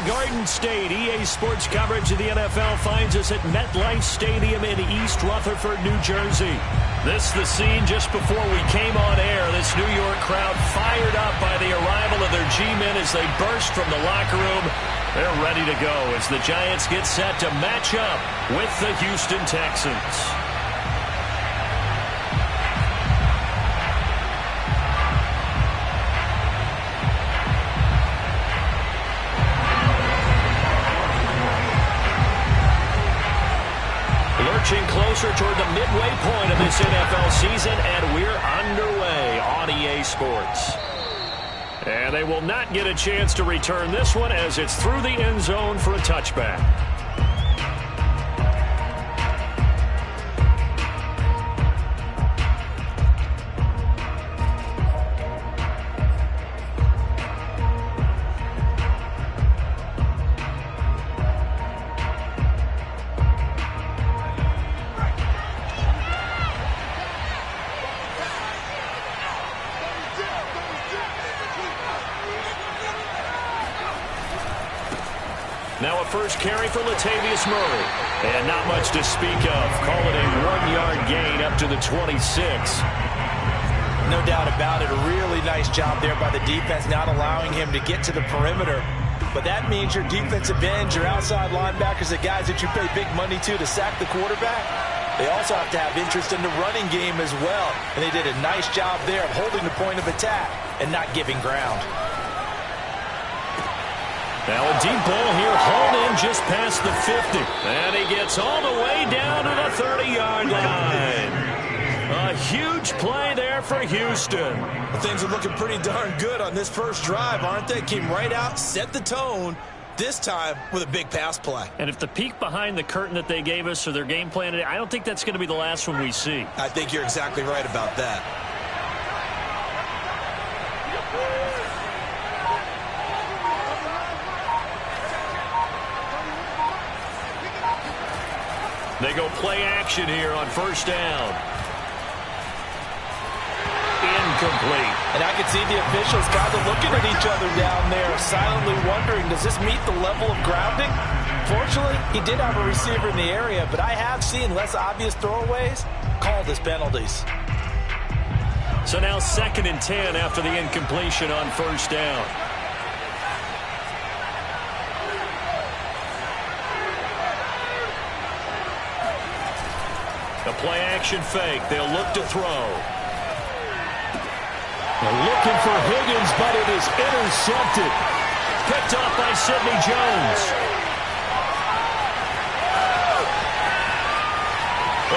Garden State. EA Sports coverage of the NFL finds us at MetLife Stadium in East Rutherford, New Jersey. This is the scene just before we came on air. This New York crowd fired up by the arrival of their G-men as they burst from the locker room. They're ready to go as the Giants get set to match up with the Houston Texans. Lurching closer toward the midway point of this NFL season, and we're underway on EA Sports. And they will not get a chance to return this one as it's through the end zone for a touchback. Now a first carry for Latavius Murray. And not much to speak of. Call it a 1-yard gain up to the 26. No doubt about it. A really nice job there by the defense, not allowing him to get to the perimeter. But that means your defensive ends, your outside linebackers, the guys that you pay big money to sack the quarterback, they also have to have interest in the running game as well. And they did a nice job there of holding the point of attack and not giving ground. Now a deep ball here, hauled in just past the 50. And he gets all the way down to the 30-yard line. A huge play there for Houston. Well, things are looking pretty darn good on this first drive, aren't they? Came right out, set the tone, this time with a big pass play. And if the peek behind the curtain that they gave us or their game plan today, I don't think that's going to be the last one we see. I think you're exactly right about that. They go play action here on first down. Incomplete. And I can see the officials kind of looking at each other down there, silently wondering, does this meet the level of grounding? Fortunately, he did have a receiver in the area, but I have seen less obvious throwaways called as penalties. So now 2nd and 10 after the incompletion on first down. A play-action fake. They'll look to throw. They're looking for Higgins, but it is intercepted. Picked off by Sidney Jones.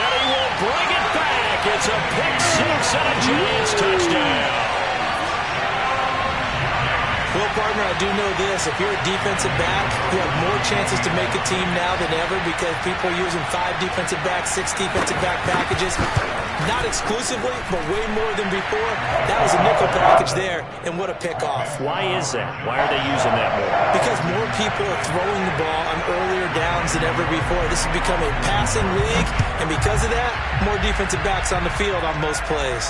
And he will bring it back. It's a pick-6 and a Giants touchdown. Well, partner, I do know this. If you're a defensive back, you have more chances to make a team now than ever because people are using 5 defensive backs, 6 defensive back packages. Not exclusively, but way more than before. That was a nickel package there, and what a pickoff. Why is that? Why are they using that more? Because more people are throwing the ball on earlier downs than ever before. This has become a passing league, and because of that, more defensive backs on the field on most plays.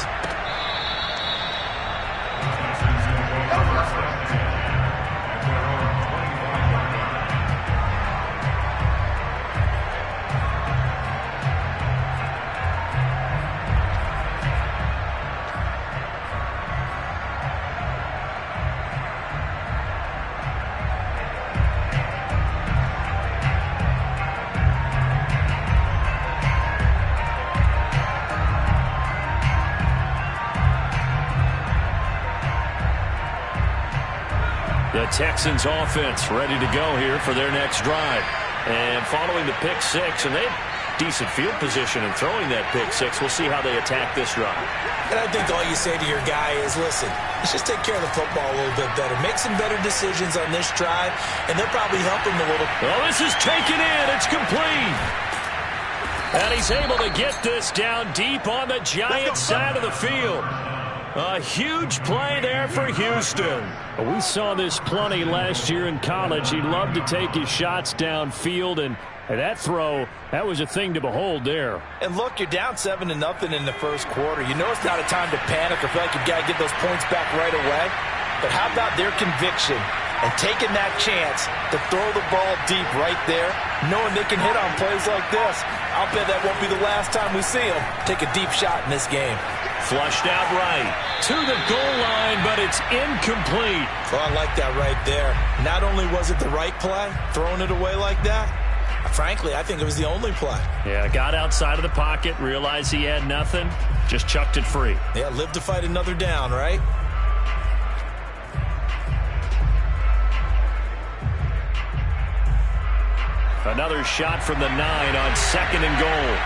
The Texans offense ready to go here for their next drive. And following the pick 6, and they have decent field position in throwing that pick 6. We'll see how they attack this drive. And I think all you say to your guy is, listen, let's just take care of the football a little bit better. Make some better decisions on this drive, and they'll probably help him a little. Well, this is taken in. It's complete. And he's able to get this down deep on the Giants side of the field. A huge play there for Houston. We saw this plenty last year in college. He loved to take his shots downfield, and that throw, that was a thing to behold there. And look, you're down 7-0 in the first quarter. You know it's not a time to panic or feel like you've got to get those points back right away. But how about their conviction? And taking that chance to throw the ball deep right there, knowing they can hit on plays like this, I'll bet that won't be the last time we see them take a deep shot in this game. Flushed out right to the goal line, but it's incomplete. Well, I like that right there. Not only was it the right play, throwing it away like that, frankly, I think it was the only play. Yeah, got outside of the pocket, realized he had nothing, just chucked it free. Yeah, live to fight another down, right? Another shot from the 9 on 2nd and goal.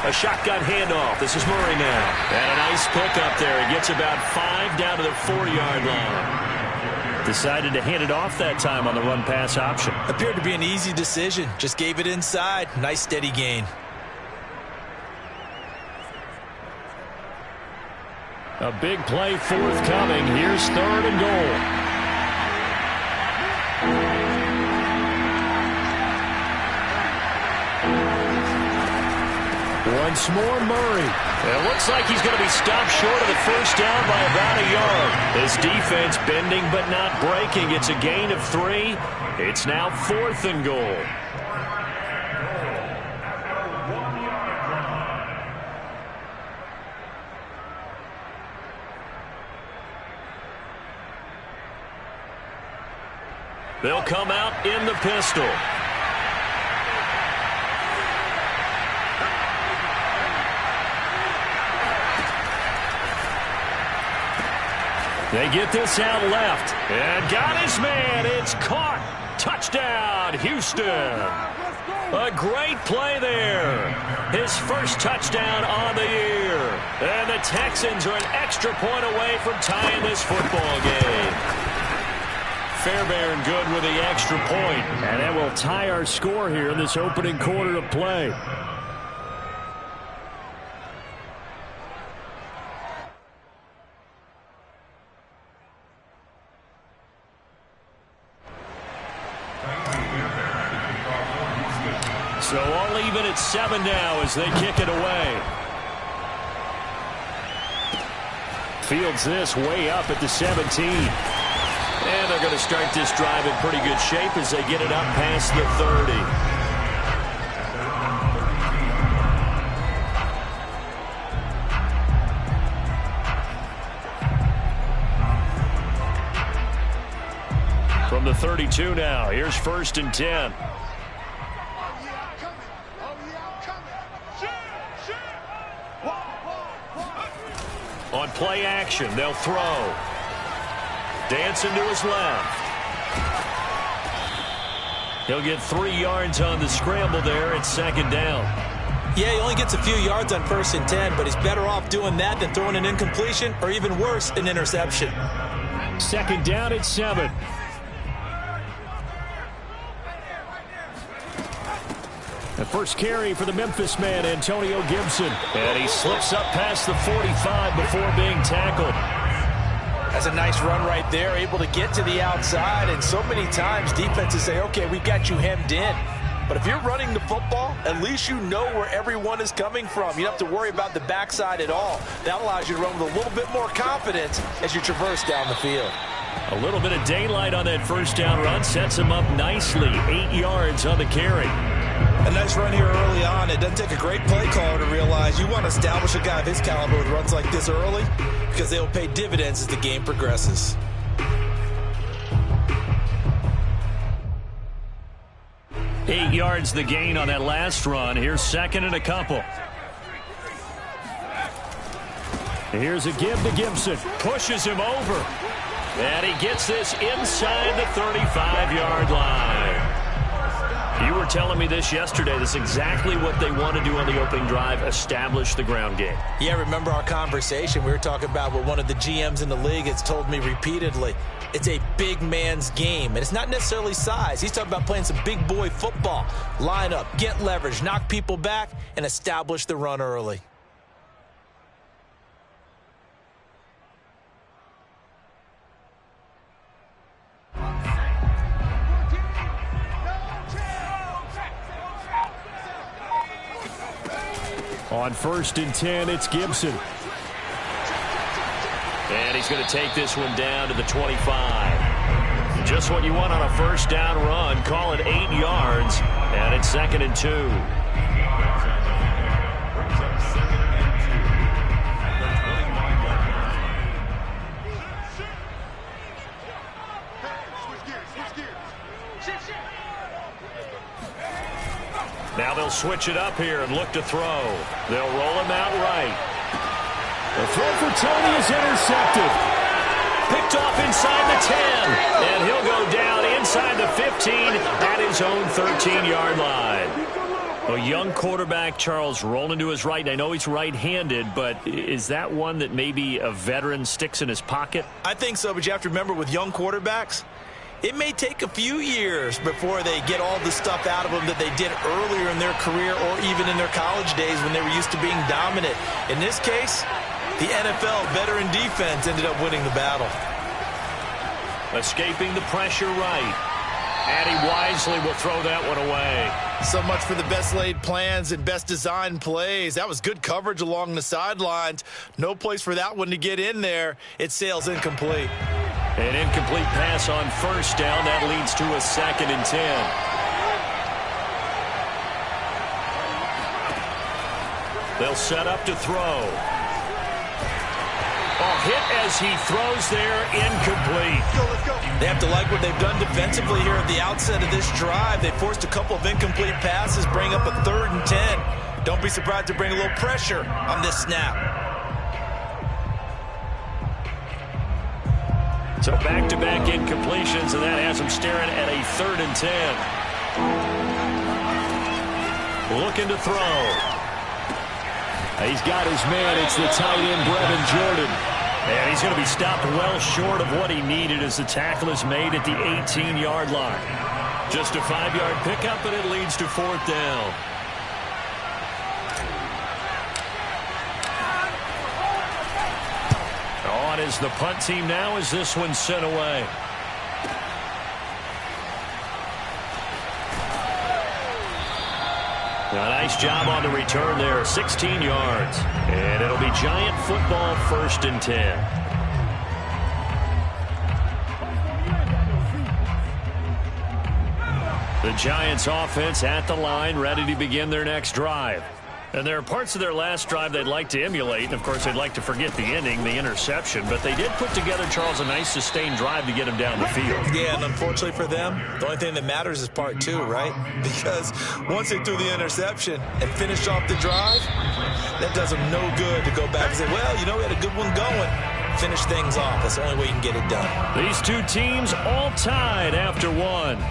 A shotgun handoff. This is Murray now. And a nice pickup there. He gets about 5 down to the 4-yard line. Decided to hand it off that time on the run-pass option. Appeared to be an easy decision. Just gave it inside. Nice steady gain. A big play forthcoming. Here's 3rd and goal. Once more, Murray. It looks like he's going to be stopped short of the first down by about a yard. His defense bending but not breaking. It's a gain of 3. It's now 4th and goal. They'll come out in the pistol. They get this out left. And got his man. It's caught. Touchdown, Houston. A great play there. His first touchdown on the year. And the Texans are an extra point away from tying this football game. Fairbairn good with the extra point. And that will tie our score here in this opening quarter of play. So all even at 7 now as they kick it away. Fields this way up at the 17. And they're going to start this drive in pretty good shape as they get it up past the 30. From the 32 now, here's 1st and 10. On play action, they'll throw. Dancing to his left. He'll get 3 yards on the scramble there at 2nd down. Yeah, he only gets a few yards on 1st and 10, but he's better off doing that than throwing an incompletion or even worse, an interception. 2nd down at 7. The first carry for the Memphis man, Antonio Gibson. And he slips up past the 45 before being tackled. That's a nice run right there, able to get to the outside. And so many times defenses say, okay, we got you hemmed in. But if you're running the football, at least you know where everyone is coming from. You don't have to worry about the backside at all. That allows you to run with a little bit more confidence as you traverse down the field. A little bit of daylight on that first down run sets him up nicely. 8 yards on the carry. A nice run here early on. It doesn't take a great play caller to realize you want to establish a guy of his caliber with runs like this early because they will pay dividends as the game progresses. Eight yards the gain on that last run. Here's 2nd and a couple. Here's a give to Gibson. Pushes him over. And he gets this inside the 35-yard line. You were telling me this yesterday. This is exactly what they want to do on the opening drive, establish the ground game. Yeah, remember our conversation. We were talking about what one of the GMs in the league has told me repeatedly. It's a big man's game, and it's not necessarily size. He's talking about playing some big boy football. Line up, get leverage, knock people back, and establish the run early. On 1st and 10, it's Gibson. And he's going to take this one down to the 25. Just what you want on a first down run. Call it 8 yards. And it's 2nd and 2. Now they'll switch it up here and look to throw. They'll roll him out right. The throw for Tony is intercepted. Picked off inside the 10. And he'll go down inside the 15 at his own 13-yard line. A young quarterback, Charles, rolling to his right. I know he's right-handed, but is that one that maybe a veteran sticks in his pocket? I think so, but you have to remember with young quarterbacks, it may take a few years before they get all the stuff out of them that they did earlier in their career or even in their college days when they were used to being dominant. In this case, the NFL veteran defense ended up winning the battle. Escaping the pressure right. And he wisely will throw that one away. So much for the best laid plans and best designed plays. That was good coverage along the sidelines. No place for that one to get in there. It sails incomplete. An incomplete pass on 1st down. That leads to a 2nd and 10. They'll set up to throw. Oh, hit as he throws there, incomplete. Let's go. They have to like what they've done defensively here at the outset of this drive. They forced a couple of incomplete passes, bring up a 3rd and 10. Don't be surprised to bring a little pressure on this snap. So back-to-back incompletions, and that has him staring at a 3rd and 10. Looking to throw. He's got his man. It's the tight end, Brevin Jordan. And he's going to be stopped well short of what he needed as the tackle is made at the 18-yard line. Just a 5-yard pickup, and it leads to 4th down. On is the punt team now as this one's sent away. A nice job on the return there, 16 yards. And it'll be Giant football, 1st and 10. The Giants offense at the line, ready to begin their next drive. And there are parts of their last drive they'd like to emulate. And, of course, they'd like to forget the ending, the interception. But they did put together, Charles, a nice sustained drive to get him down the field. Yeah, and unfortunately for them, the only thing that matters is part 2, right? Because once they threw the interception and finished off the drive, that does them no good to go back and say, well, you know, we had a good one going. Finish things off. That's the only way you can get it done. These two teams all tied after one.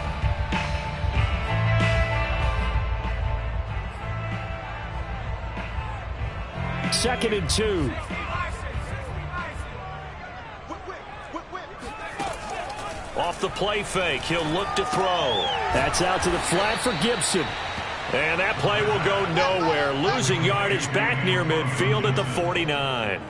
Second and 2. Off the play fake, he'll look to throw. That's out to the flat for Gibson. And that play will go nowhere. Losing yardage back near midfield at the 49.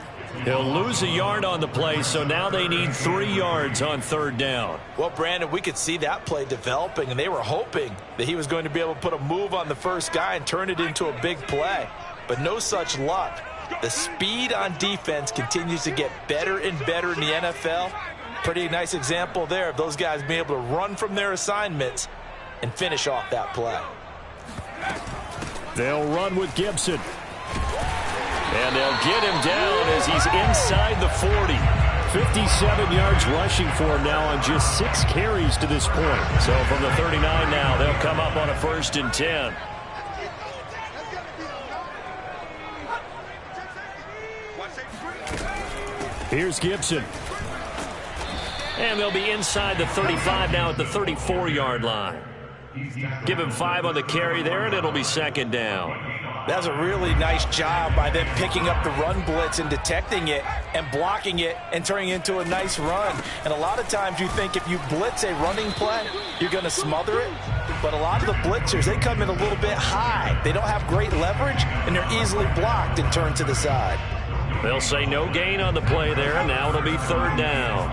He'll lose a yard on the play, so now they need 3 yards on 3rd down. Well, Brandon, we could see that play developing, and they were hoping that he was going to be able to put a move on the first guy and turn it into a big play. But no such luck. The speed on defense continues to get better and better in the NFL. Pretty nice example there of those guys being able to run from their assignments and finish off that play. They'll run with Gibson. And they'll get him down as he's inside the 40. 57 yards rushing for him now on just 6 carries to this point. So from the 39 now, they'll come up on a 1st and 10. Here's Gibson. And they'll be inside the 35 now at the 34-yard line. Give him 5 on the carry there, and it'll be 2nd down. That's a really nice job by them picking up the run blitz and detecting it and blocking it and turning it into a nice run. And a lot of times you think if you blitz a running play, you're going to smother it. But a lot of the blitzers, they come in a little bit high. They don't have great leverage, and they're easily blocked and turned to the side. They'll say no gain on the play there, and now it'll be 3rd down.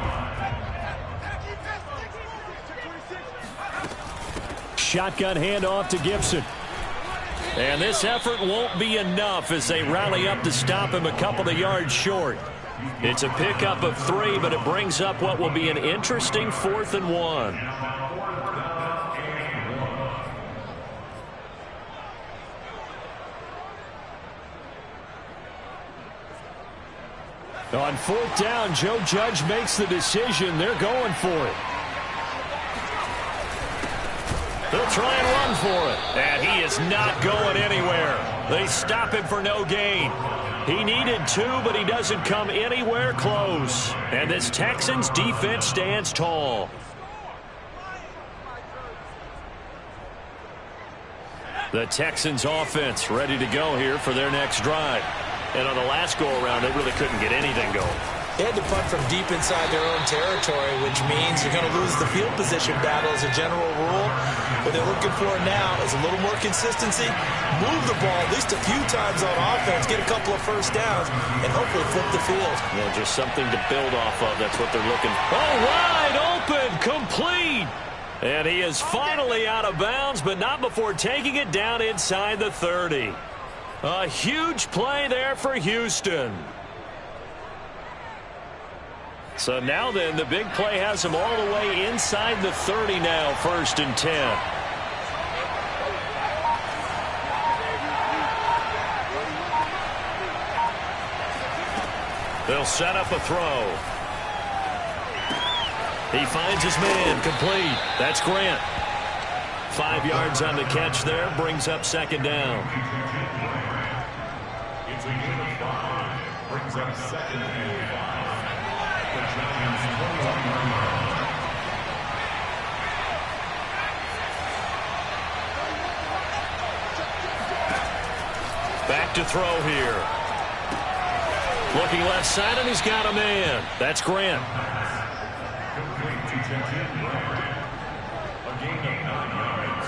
Shotgun handoff to Gibson. And this effort won't be enough as they rally up to stop him a couple of yards short. It's a pickup of 3, but it brings up what will be an interesting 4th and 1. On 4th down, Joe Judge makes the decision. They're going for it. They'll try and run for it. And he is not going anywhere. They stop him for no gain. He needed 2, but he doesn't come anywhere close. And this Texans defense stands tall. The Texans offense ready to go here for their next drive. And on the last go-around, they really couldn't get anything going. They had to punt from deep inside their own territory, which means you're going to lose the field position battle as a general rule. What they're looking for now is a little more consistency, move the ball at least a few times on offense, get a couple of first downs, and hopefully flip the field. Yeah, just something to build off of. That's what they're looking for. Oh, wide open, complete. And he is finally out of bounds, but not before taking it down inside the 30. A huge play there for Houston. So now then, the big play has him all the way inside the 30 now, 1st and 10. They'll set up a throw. He finds his man, complete. That's Grant. 5 yards on the catch there, brings up 2nd down. It's a gain of 5, brings up 2nd and 5. The Giants 21 yards. Back to throw here. Looking left side, and he's got a man. That's Grant. Complete to Texans Grant. A gain of 9 yards.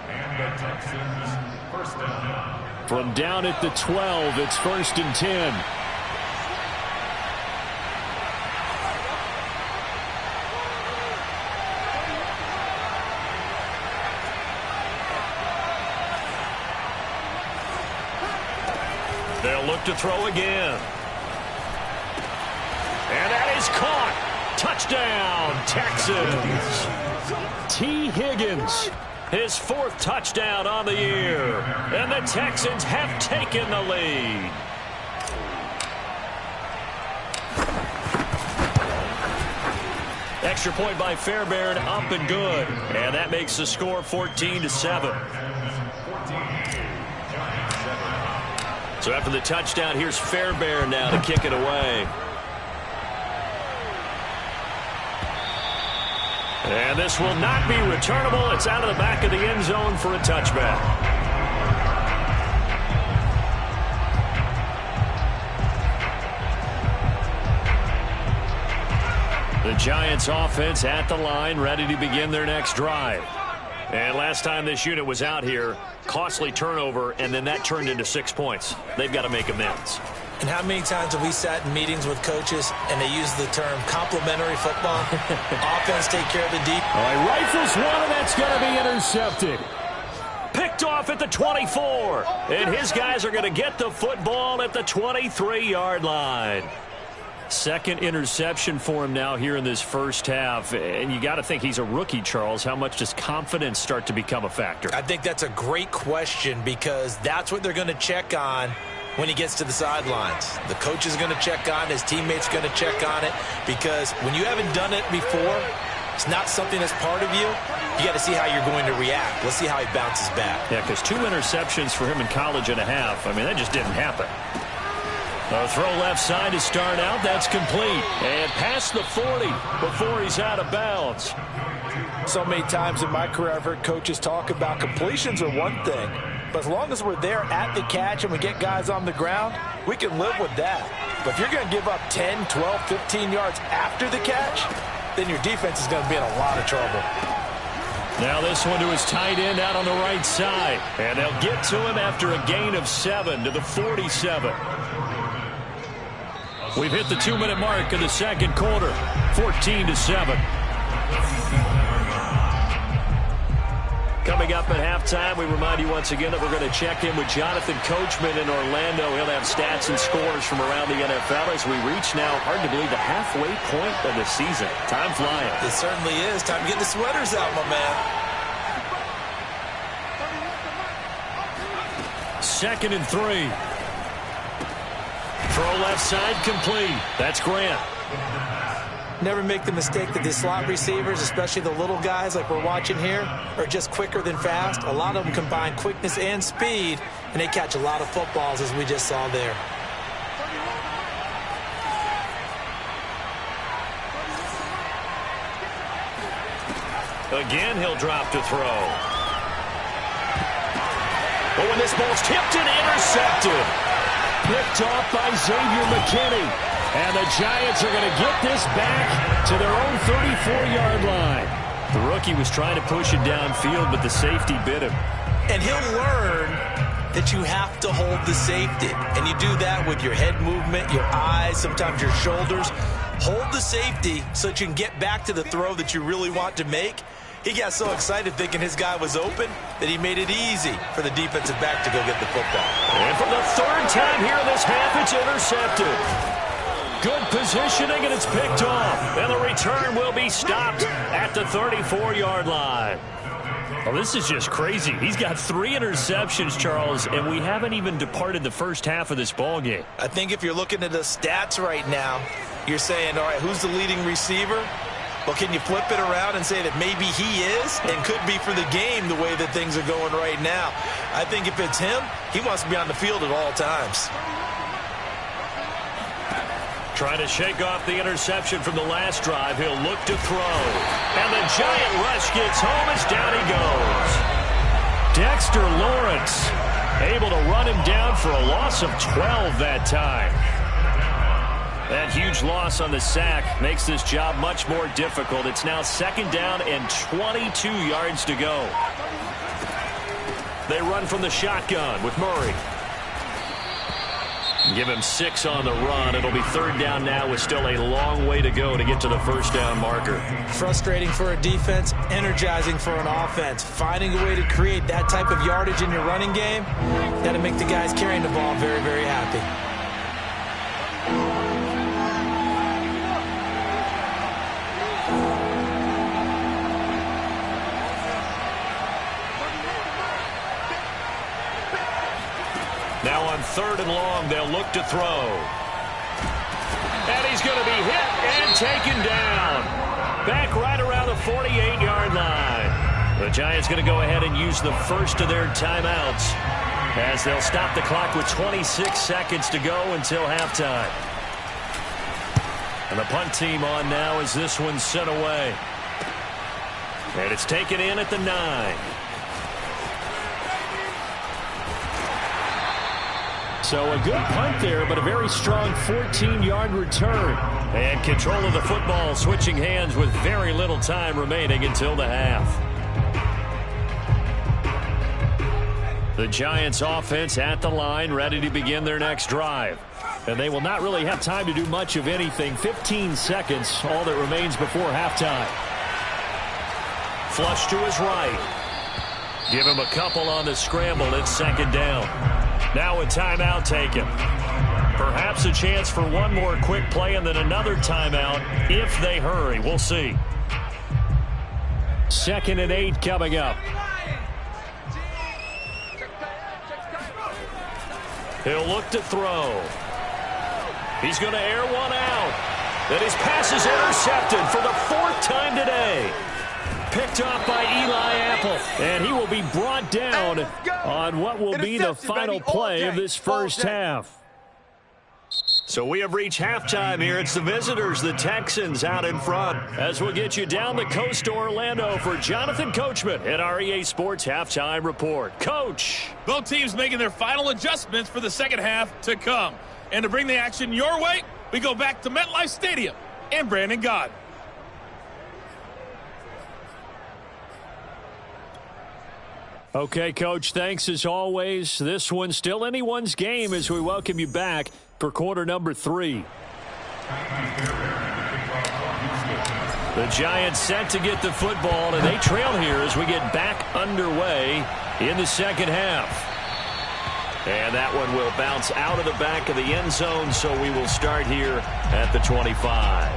And the Texans first down. From down at the 12, it's 1st and 10. They'll look to throw again. And that is caught. Touchdown, Texans. T. Higgins, his 4th touchdown on the year. And the Texans have taken the lead. Extra point by Fairbairn, up and good. And that makes the score 14-7. So after the touchdown, here's Fairbairn now to kick it away. And this will not be returnable. It's out of the back of the end zone for a touchback. The Giants offense at the line, ready to begin their next drive. And last time this unit was out here, costly turnover, and then that turned into 6 points. They've got to make amends. And how many times have we sat in meetings with coaches and they use the term complementary football? Offense take care of the deep. All right, rifles one, and that's going to be intercepted. Picked off at the 24. And his guys are going to get the football at the 23-yard line. 2nd interception for him now here in this first half. And you got to think he's a rookie, Charles. How much does confidence start to become a factor? I think that's a great question because that's what they're going to check on when he gets to the sidelines. The coach is going to check on it. His teammates are going to check on it because when you haven't done it before, it's not something that's part of you. You got to see how you're going to react. Let's see how he bounces back. Yeah, because 2 interceptions for him in college and a half. I mean, that just didn't happen. A throw left side to start out. That's complete. And past the 40 before he's out of bounds. So many times in my career, I've heard coaches talk about completions are one thing. But as long as we're there at the catch and we get guys on the ground, we can live with that. But if you're going to give up 10, 12, 15 yards after the catch, then your defense is going to be in a lot of trouble. Now this one to his tight end out on the right side. And they'll get to him after a gain of 7 to the 47. We've hit the 2-minute mark in the second quarter. 14-7. Coming up at halftime, we remind you once again that we're going to check in with Jonathan Coachman in Orlando. He'll have stats and scores from around the NFL as we reach now, hard to believe, the halfway point of the season. Time flying. It certainly is. Time to get the sweaters out, my man. 2nd and 3. Throw left side complete. That's Grant. Never make the mistake that the slot receivers, especially the little guys like we're watching here, are just quicker than fast. A lot of them combine quickness and speed, and they catch a lot of footballs, as we just saw there. Again, he'll drop to throw. But when this ball's tipped and intercepted, picked off by Xavier McKinney. And the Giants are going to get this back to their own 34-yard line. The rookie was trying to push it downfield, but the safety bit him. And he'll learn that you have to hold the safety. And you do that with your head movement, your eyes, sometimes your shoulders. Hold the safety so that you can get back to the throw that you really want to make. He got so excited thinking his guy was open that he made it easy for the defensive back to go get the football. And for the 3rd time here in this half, it's intercepted. Good positioning, and it's picked off. And the return will be stopped at the 34-yard line. Well, this is just crazy. He's got 3 interceptions, Charles, and we haven't even departed the first half of this ballgame. I think if you're looking at the stats right now, you're saying, all right, who's the leading receiver? Well, can you flip it around and say that maybe he is and could be for the game the way that things are going right now? I think if it's him, he wants to be on the field at all times. Trying to shake off the interception from the last drive. He'll look to throw. And the giant rush gets home as down he goes. Dexter Lawrence able to run him down for a loss of 12 that time. That huge loss on the sack makes this job much more difficult. It's now 2nd down and 22 yards to go. They run from the shotgun with Murray. Give him 6 on the run. It'll be 3rd down now with still a long way to go to get to the 1st down marker. Frustrating for a defense, energizing for an offense. Finding a way to create that type of yardage in your running game, got to make the guys carrying the ball very, very happy. Now on 3rd and long, they'll look to throw. And he's going to be hit and taken down. Back right around the 48-yard line. The Giants going to go ahead and use the first of their timeouts as they'll stop the clock with 26 seconds to go until halftime. And the punt team on now as this one's sent away. And it's taken in at the 9. So a good punt there, but a very strong 14-yard return. And control of the football switching hands with very little time remaining until the half. The Giants offense at the line, ready to begin their next drive. And they will not really have time to do much of anything. 15 seconds, all that remains before halftime. Flush to his right. Give him a couple on the scramble. It's 2nd down. Now a timeout taken. Perhaps a chance for one more quick play and then another timeout if they hurry. We'll see. 2nd and 8 coming up. He'll look to throw. He's going to air one out. And his pass is intercepted for the 4th time today. Picked off by Eli Apple. And he will be brought down on what will be the final play of this first half. So we have reached halftime here. It's the visitors, the Texans, out in front. As we'll get you down the coast to Orlando for Jonathan Coachman at our EA Sports Halftime Report. Coach. Both teams making their final adjustments for the second half to come. And to bring the action your way, we go back to MetLife Stadium and Brandon Gott. Okay, Coach, thanks as always. This one's still anyone's game as we welcome you back for quarter number 3. The Giants set to get the football, and they trail here as we get back underway in the second half. And that one will bounce out of the back of the end zone, so we will start here at the 25.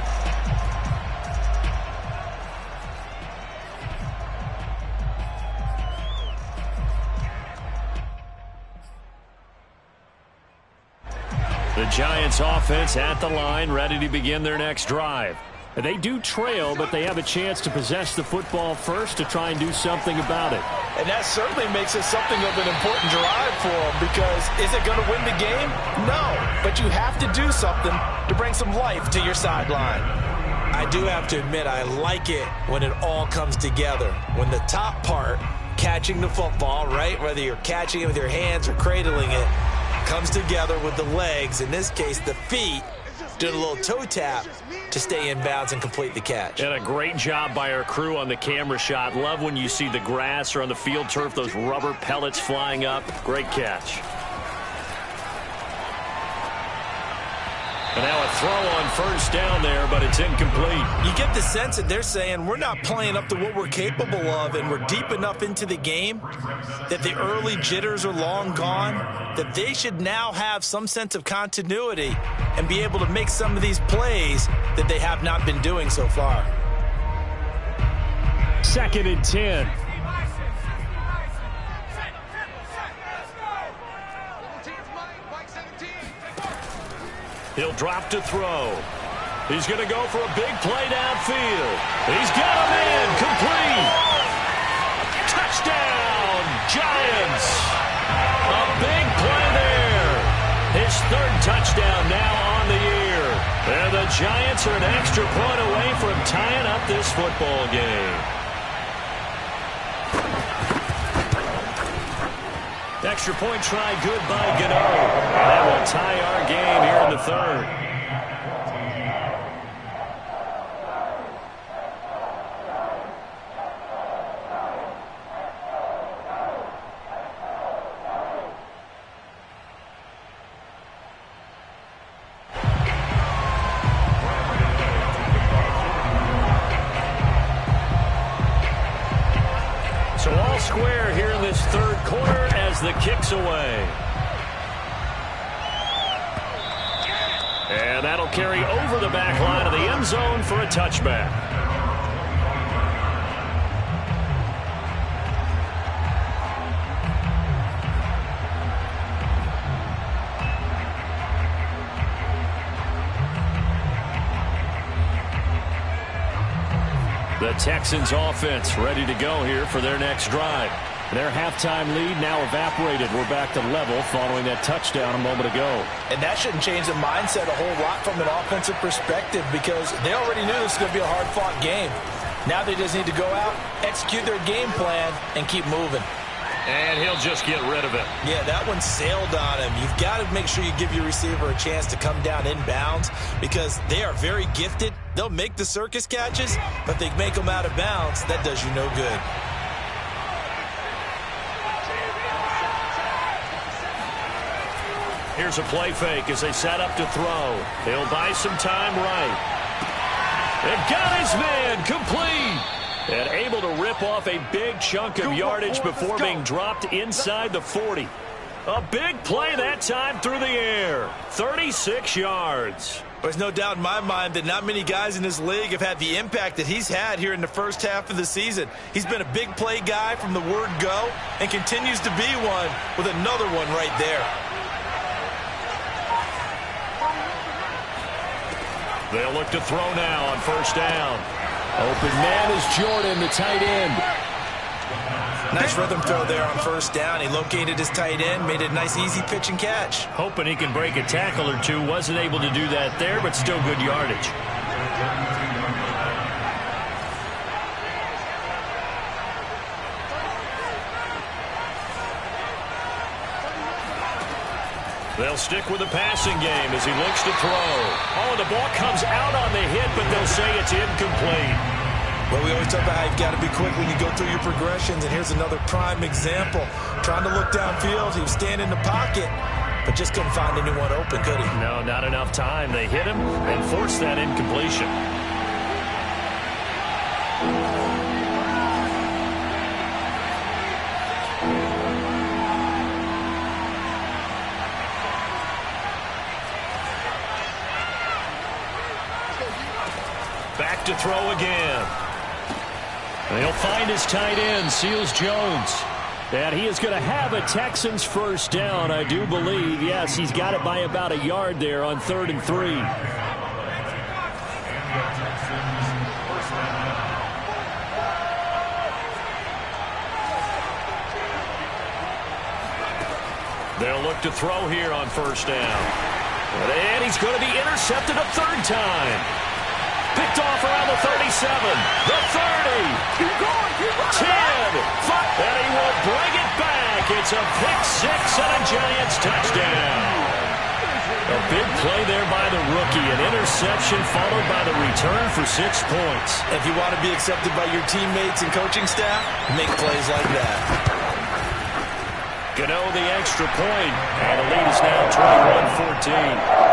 The Giants offense at the line, ready to begin their next drive. They do trail, but they have a chance to possess the football first to try and do something about it. And that certainly makes it something of an important drive for them, because is it going to win the game? No, but you have to do something to bring some life to your sideline. I do have to admit, I like it when it all comes together. When the top part, catching the football, right, whether you're catching it with your hands or cradling it, comes together with the legs, in this case the feet, doing a little toe tap to stay in bounds and complete the catch. And a great job by our crew on the camera shot. Love when you see the grass or on the field turf, those rubber pellets flying up. Great catch. And now a throw on first down there, but it's incomplete. You get the sense that they're saying we're not playing up to what we're capable of, and we're deep enough into the game that the early jitters are long gone, that they should now have some sense of continuity and be able to make some of these plays that they have not been doing so far. 2nd and 10. He'll drop to throw. He's going to go for a big play downfield. He's got a man complete. Touchdown, Giants. A big play there. His 3rd touchdown now on the year. And the Giants are an extra point away from tying up this football game. Extra point try good by Gator. That will tie our game here in the 3rd. So all square here in this 3rd quarter as the kick's away. And that'll carry over the back line of the end zone for a touchback. The Texans offense ready to go here for their next drive. Their halftime lead now evaporated. We're back to level following that touchdown a moment ago. And that shouldn't change the mindset a whole lot from an offensive perspective, because they already knew this was going to be a hard-fought game. Now they just need to go out, execute their game plan, and keep moving. And he'll just get rid of it. Yeah, that one sailed on him. You've got to make sure you give your receiver a chance to come down inbounds, because they are very gifted. They'll make the circus catches, but they make them out of bounds. That does you no good. Here's a play fake as they set up to throw. He'll buy some time right. And got his man complete. And able to rip off a big chunk of yardage before being dropped inside the 40. A big play that time through the air. 36 yards. There's no doubt in my mind that not many guys in this league have had the impact that he's had here in the first half of the season. He's been a big play guy from the word go and continues to be one with another one right there. They'll look to throw now on first down. Open man is Jordan, the tight end. Nice rhythm throw there on first down. He located his tight end, made a nice easy pitch and catch. Hoping he can break a tackle or two. Wasn't able to do that there, but still good yardage. They'll stick with the passing game as he looks to throw. Oh, the ball comes out on the hit, but they'll say it's incomplete. Well, we always talk about how you've got to be quick when you go through your progressions, and here's another prime example. Trying to look downfield, he was standing in the pocket, but just couldn't find anyone open, could he? No, not enough time. They hit him and forced that incompletion. to throw again. And he'll find his tight end, Seals Jones. And he is going to have a Texans first down, I do believe. Yes, he's got it by about a yard there on 3rd and 3. They'll look to throw here on first down. And he's going to be intercepted a 3rd time. Picked off around the 37, the 30, keep going, 10, 5, and he will bring it back. It's a pick 6 and a Giants touchdown. A big play there by the rookie, an interception followed by the return for 6 points. If you want to be accepted by your teammates and coaching staff, make plays like that. Gano the extra point, and the lead is now 21-14.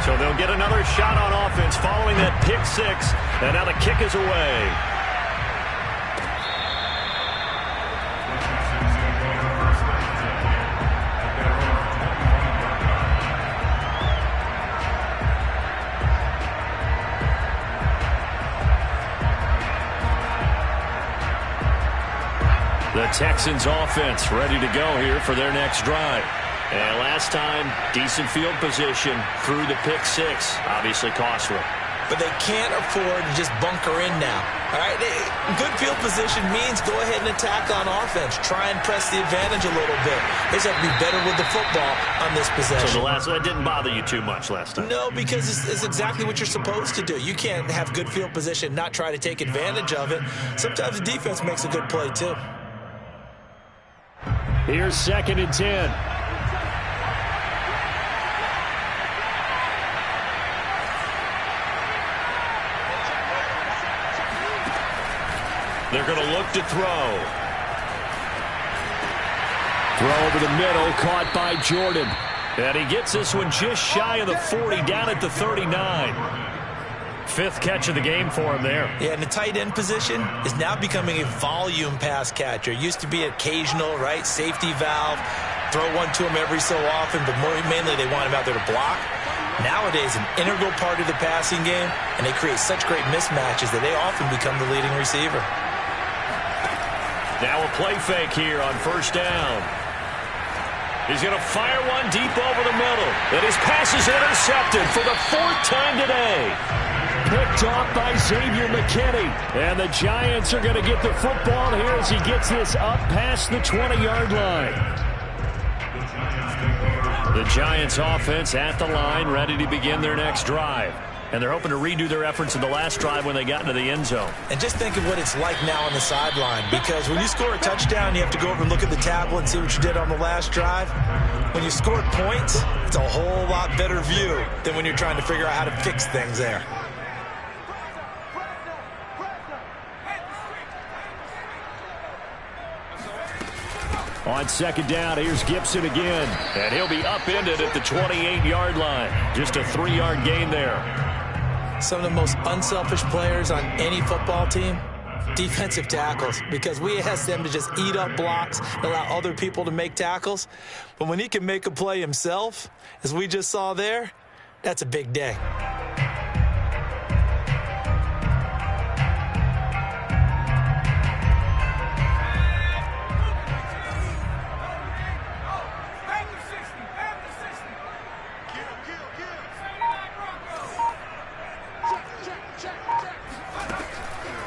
So they'll get another shot on offense following that pick 6, and now the kick is away. The Texans offense ready to go here for their next drive. And last time, decent field position through the pick 6. Obviously costly. But they can't afford to just bunker in now. All right, good field position means go ahead and attack on offense. Try and press the advantage a little bit. They just have to be better with the football on this possession. So that didn't bother you too much last time? No, because it's exactly what you're supposed to do. You can't have good field position, not try to take advantage of it. Sometimes the defense makes a good play too. Here's 2nd and 10. They're going to look to throw. Throw over the middle, caught by Jordan. And he gets this one just shy of the 40, down at the 39. 5th catch of the game for him there. Yeah, and the tight end position is now becoming a volume pass catcher. It used to be occasional, right? Safety valve. Throw one to him every so often, but mainly they want him out there to block. Nowadays, an integral part of the passing game, and they create such great mismatches that they often become the leading receiver. Now a play fake here on first down. He's going to fire one deep over the middle. And his pass is intercepted for the 4th time today. Picked off by Xavier McKinney. And the Giants are going to get the football here as he gets this up past the 20-yard line. The Giants offense at the line, ready to begin their next drive. And they're hoping to redo their efforts in the last drive when they got into the end zone. And just think of what it's like now on the sideline, because when you score a touchdown, you have to go over and look at the tablet and see what you did on the last drive. When you scored points, it's a whole lot better view than when you're trying to figure out how to fix things there. On 2nd down, here's Gibson again. And he'll be upended at the 28-yard line. Just a 3-yard gain there. Some of the most unselfish players on any football team, defensive tackles, because we ask them to just eat up blocks and allow other people to make tackles. But when he can make a play himself, as we just saw there, that's a big day.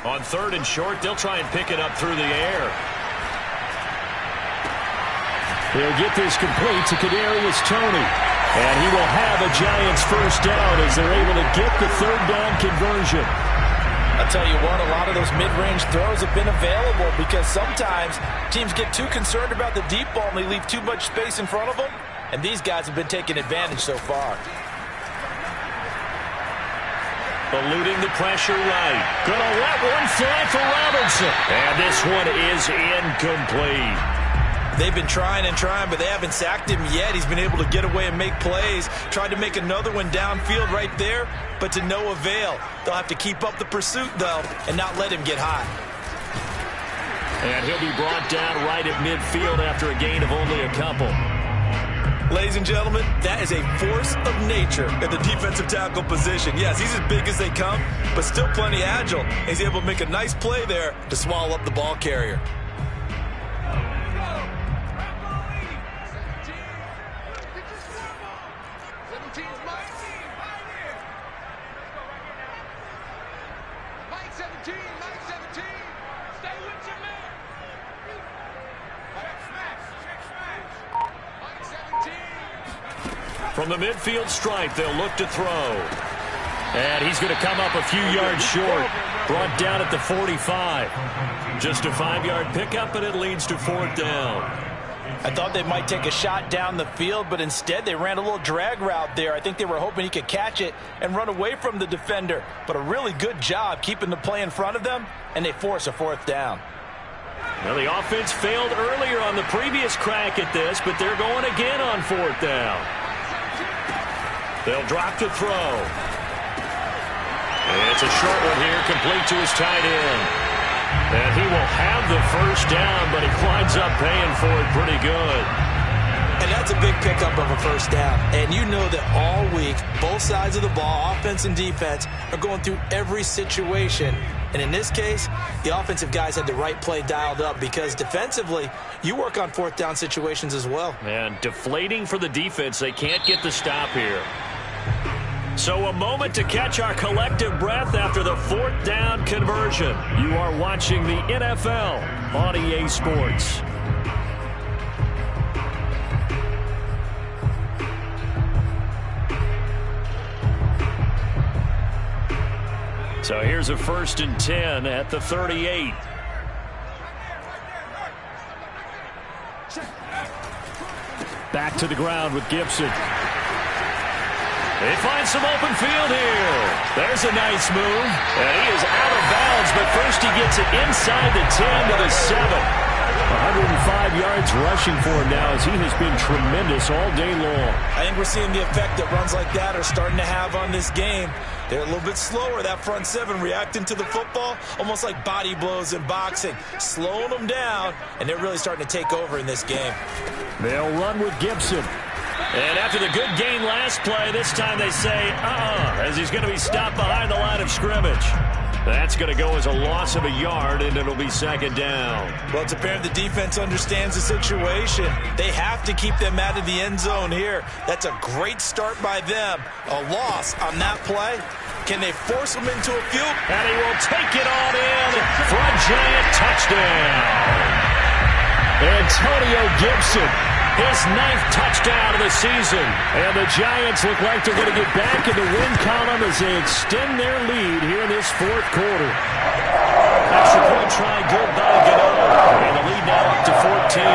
On 3rd and short, they'll try and pick it up through the air. They'll get this complete to Kadarius Toney. And he will have a Giants first down as they're able to get the 3rd down conversion. I'll tell you what, a lot of those mid-range throws have been available because sometimes teams get too concerned about the deep ball and they leave too much space in front of them. And these guys have been taking advantage so far. Eluding the pressure right. Gonna let one fly for Robinson. And this one is incomplete. They've been trying and trying, but they haven't sacked him yet. He's been able to get away and make plays. Tried to make another one downfield right there, but to no avail. They'll have to keep up the pursuit, though, and not let him get hot. And he'll be brought down right at midfield after a gain of only a couple. Ladies and gentlemen, that is a force of nature at the defensive tackle position. Yes, he's as big as they come, but still plenty agile. He's able to make a nice play there to swallow up the ball carrier. From the midfield stripe, they'll look to throw. And he's going to come up a few yards short. Brought down at the 45. Just a 5-yard pickup, and it leads to 4th down. I thought they might take a shot down the field, but instead they ran a little drag route there. I think they were hoping he could catch it and run away from the defender. But a really good job keeping the play in front of them, and they force a 4th down. Well, the offense failed earlier on the previous crack at this, but they're going again on 4th down. They'll drop to throw. It's a short one here, complete to his tight end. And he will have the first down, but he winds up paying for it pretty good. And that's a big pickup of a first down. And you know that all week, both sides of the ball, offense and defense, are going through every situation. And in this case, the offensive guys had the right play dialed up because defensively, you work on 4th down situations as well. And deflating for the defense. They can't get the stop here. So a moment to catch our collective breath after the 4th down conversion. You are watching the NFL on EA Sports. So here's a 1st and 10 at the 38. Back to the ground with Gibson. They find some open field here. There's a nice move. And he is out of bounds, but first he gets it inside the 10 to the 7. 105 yards rushing for him now as he has been tremendous all day long. I think we're seeing the effect that runs like that are starting to have on this game. They're a little bit slower, that front 7, reacting to the football, almost like body blows in boxing, slowing them down, and they're really starting to take over in this game. They'll run with Gibson. And after the good gain last play, this time they say, as he's going to be stopped behind the line of scrimmage. That's going to go as a loss of a yard, and it'll be 2nd down. Well, it's apparent the defense understands the situation. They have to keep them out of the end zone here. That's a great start by them. A loss on that play. Can they force them into a field? And he will take it on in for a giant touchdown. Antonio Gibson, his 9th touchdown of the season. And the Giants look like they're going to get back in the win column as they extend their lead here in this 4th quarter. Extra point try good by Gator. And the lead now up to 14.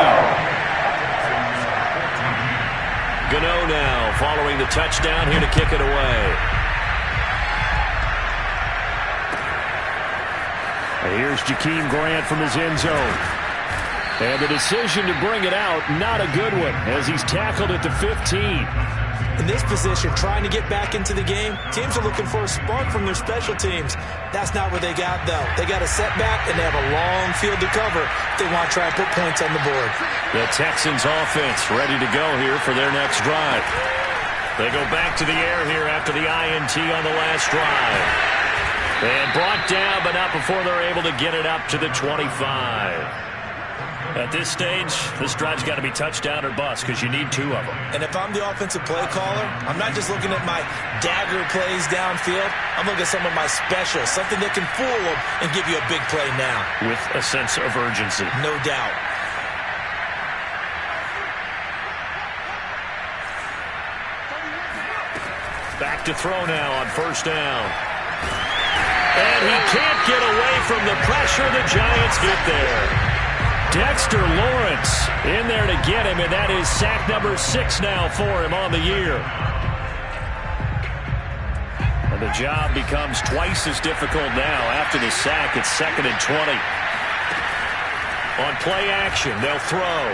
Gator now following the touchdown here to kick it away. And here's Jakeem Grant from his end zone. And the decision to bring it out, not a good one, as he's tackled at the 15. In this position, trying to get back into the game, teams are looking for a spark from their special teams. That's not what they got, though. They got a setback, and they have a long field to cover if they want to try and put points on the board. The Texans offense ready to go here for their next drive. They go back to the air here after the INT on the last drive. And brought down, but not before they're able to get it up to the 25. At this stage, this drive's got to be touchdown or bust because you need 2 of them. And if I'm the offensive play caller, I'm not just looking at my dagger plays downfield. I'm looking at some of my specials, something that can fool them and give you a big play now. With a sense of urgency. No doubt. Back to throw now on 1st down. And he can't get away from the pressure. The Giants get there. Dexter Lawrence in there to get him, and that is sack number 6 now for him on the year. And the job becomes twice as difficult now after the sack. It's 2nd and 20. On play action, they'll throw.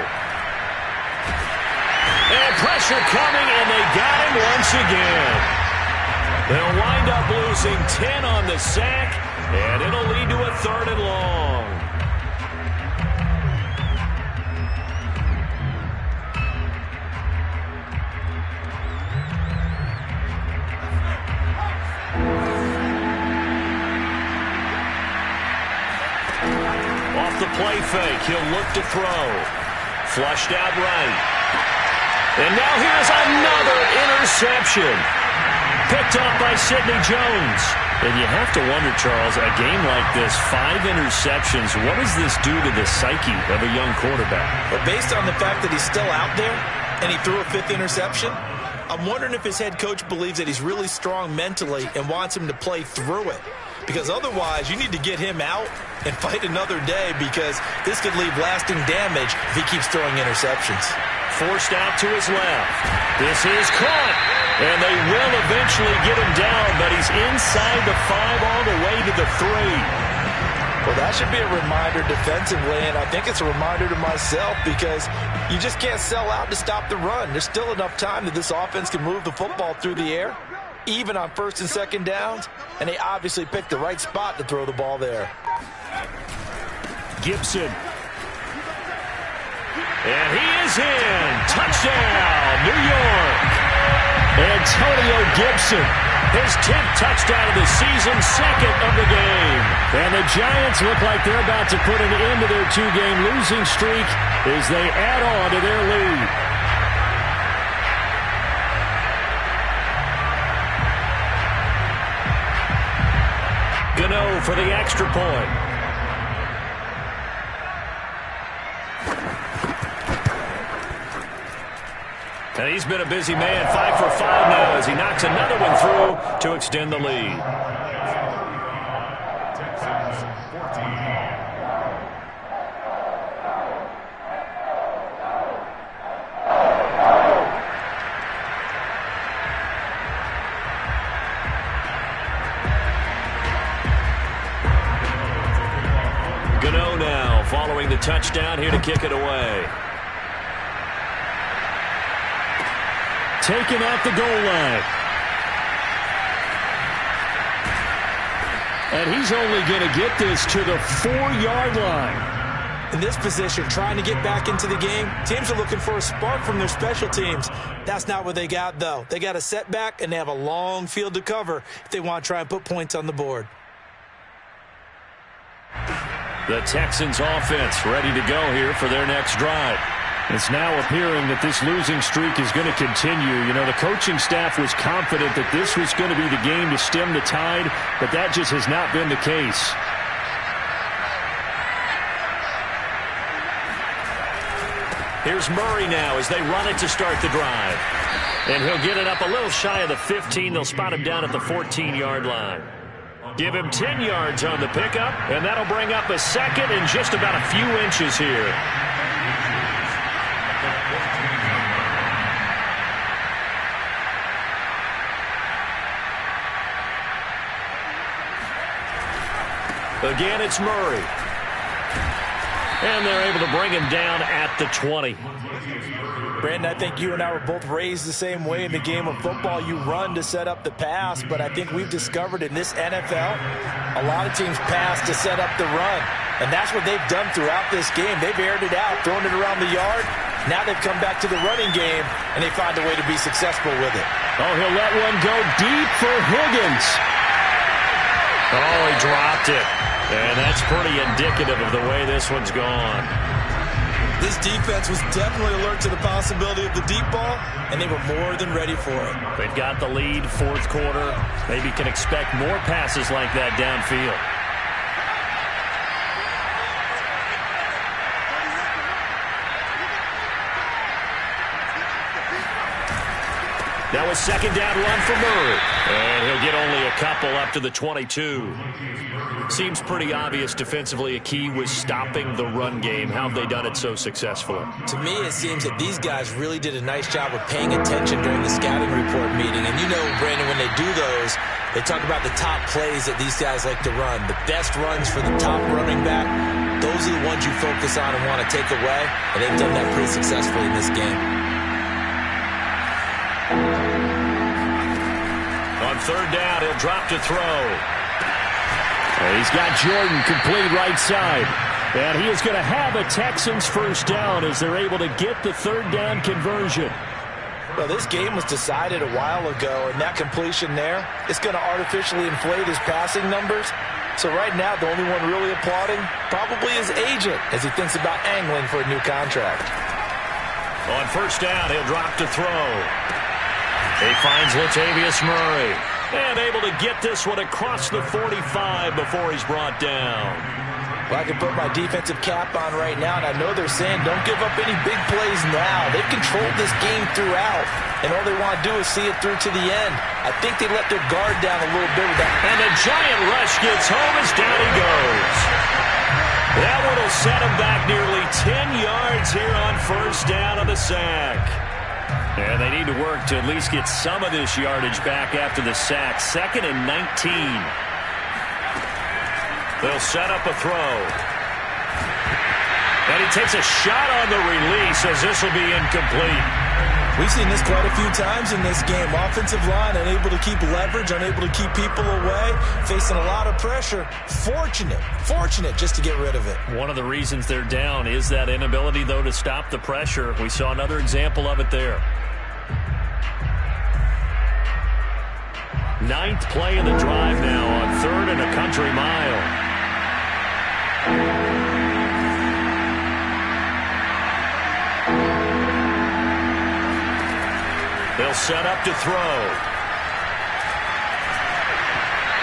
And pressure coming, and they got him once again. They'll wind up losing 10 on the sack, and it'll lead to a 3rd and long. Off the play fake, he'll look to throw. Flushed out right. And now here's another interception. Picked up by Sidney Jones. And you have to wonder, Charles, a game like this, 5 interceptions, what does this do to the psyche of a young quarterback? But based on the fact that he's still out there and he threw a 5th interception, I'm wondering if his head coach believes that he's really strong mentally and wants him to play through it. Because otherwise, you need to get him out and fight another day, because this could leave lasting damage if he keeps throwing interceptions. Forced out to his left. This is caught. And they will eventually get him down, but he's inside the 5 all the way to the 3. Well, that should be a reminder defensively, and I think it's a reminder to myself, because you just can't sell out to stop the run. There's still enough time that this offense can move the football through the air, even on 1st and 2nd downs, and they obviously picked the right spot to throw the ball there. Gibson. And he is in. Touchdown, New York. Antonio Gibson, his 10th touchdown of the season, 2nd of the game. And the Giants look like they're about to put an end to their 2-game losing streak as they add on to their lead. Gano for the extra point. And he's been a busy man, 5 for 5 now as he knocks another one through to extend the lead. Texans 14. Gano now following the touchdown here to kick it away. Taken at the goal line. And he's only going to get this to the 4-yard line. In this position, trying to get back into the game, teams are looking for a spark from their special teams. That's not what they got, though. They got a setback, and they have a long field to cover if they want to try and put points on the board. The Texans offense ready to go here for their next drive. It's now appearing that this losing streak is going to continue. You know, the coaching staff was confident that this was going to be the game to stem the tide, but that just has not been the case. Here's Murray now as they run it to start the drive. And he'll get it up a little shy of the 15. They'll spot him down at the 14-yard line. Give him 10 yards on the pickup, and that'll bring up a 2nd and just about a few inches here. Again, it's Murray. And they're able to bring him down at the 20. Brandon, I think you and I were both raised the same way in the game of football. You run to set up the pass, but I think we've discovered in this NFL, a lot of teams pass to set up the run. And that's what they've done throughout this game. They've aired it out, thrown it around the yard. Now they've come back to the running game, and they find a way to be successful with it. Oh, he'll let one go deep for Higgins. Oh, he dropped it. And that's pretty indicative of the way this one's gone. This defense was definitely alert to the possibility of the deep ball, and they were more than ready for it. They've got the lead, 4th quarter. Maybe can expect more passes like that downfield. That was 2nd down run for Murray. And he'll get only a couple up to the 22. Seems pretty obvious defensively a key was stopping the run game. How have they done it so successfully? To me, it seems that these guys really did a nice job of paying attention during the scouting report meeting. And you know, Brandon, when they do those, they talk about the top plays that these guys like to run. The best runs for the top running back, those are the ones you focus on and want to take away. And they've done that pretty successfully in this game. On third down, he'll drop to throw. He's got Jordan complete right side. And he is going to have a Texans first down as they're able to get the third down conversion. Well, this game was decided a while ago, and that completion there is going to artificially inflate his passing numbers. So right now, the only one really applauding probably his agent as he thinks about angling for a new contract. On first down, he'll drop to throw. He finds Latavius Murray. And able to get this one across the 45 before he's brought down. Well, I can put my defensive cap on right now, and I know they're saying don't give up any big plays now. They've controlled this game throughout, and all they want to do is see it through to the end. I think they let their guard down a little bit with that. And the giant rush gets home as down he goes. That one will set him back nearly 10 yards here on first down of the sack. And they need to work to at least get some of this yardage back after the sack. 2nd and 19. They'll set up a throw. And he takes a shot on the release as this will be incomplete. We've seen this quite a few times in this game. Offensive line unable to keep leverage, unable to keep people away, facing a lot of pressure. Fortunate just to get rid of it. One of the reasons they're down is that inability, though, to stop the pressure. We saw another example of it there. 9th play of the drive now on 3rd and a country mile. They'll set up to throw.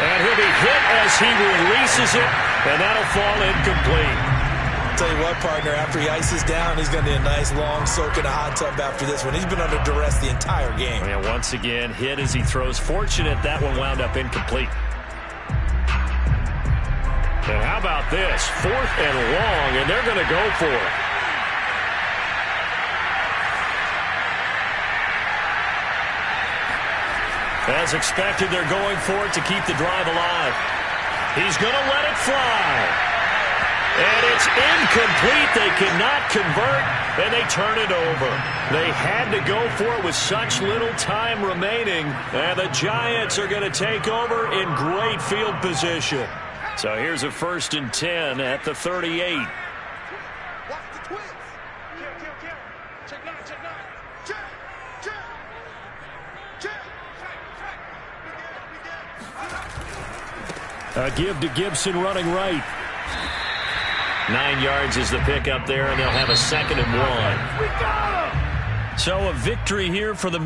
And he'll be hit as he releases it, and that'll fall incomplete. Tell you what, partner, after he ices down, he's going to need a nice long soak in a hot tub after this one. He's been under duress the entire game. And once again, hit as he throws. Fortunate that one wound up incomplete. And how about this? 4th and long, and they're going to go for it. As expected, they're going for it to keep the drive alive. He's going to let it fly. And it's incomplete. They cannot convert, and they turn it over. They had to go for it with such little time remaining, and the Giants are going to take over in great field position. So here's a 1st and 10 at the 38. A give to Gibson running right. 9 yards is the pickup there, and they'll have a 2nd and 1. So a victory here for the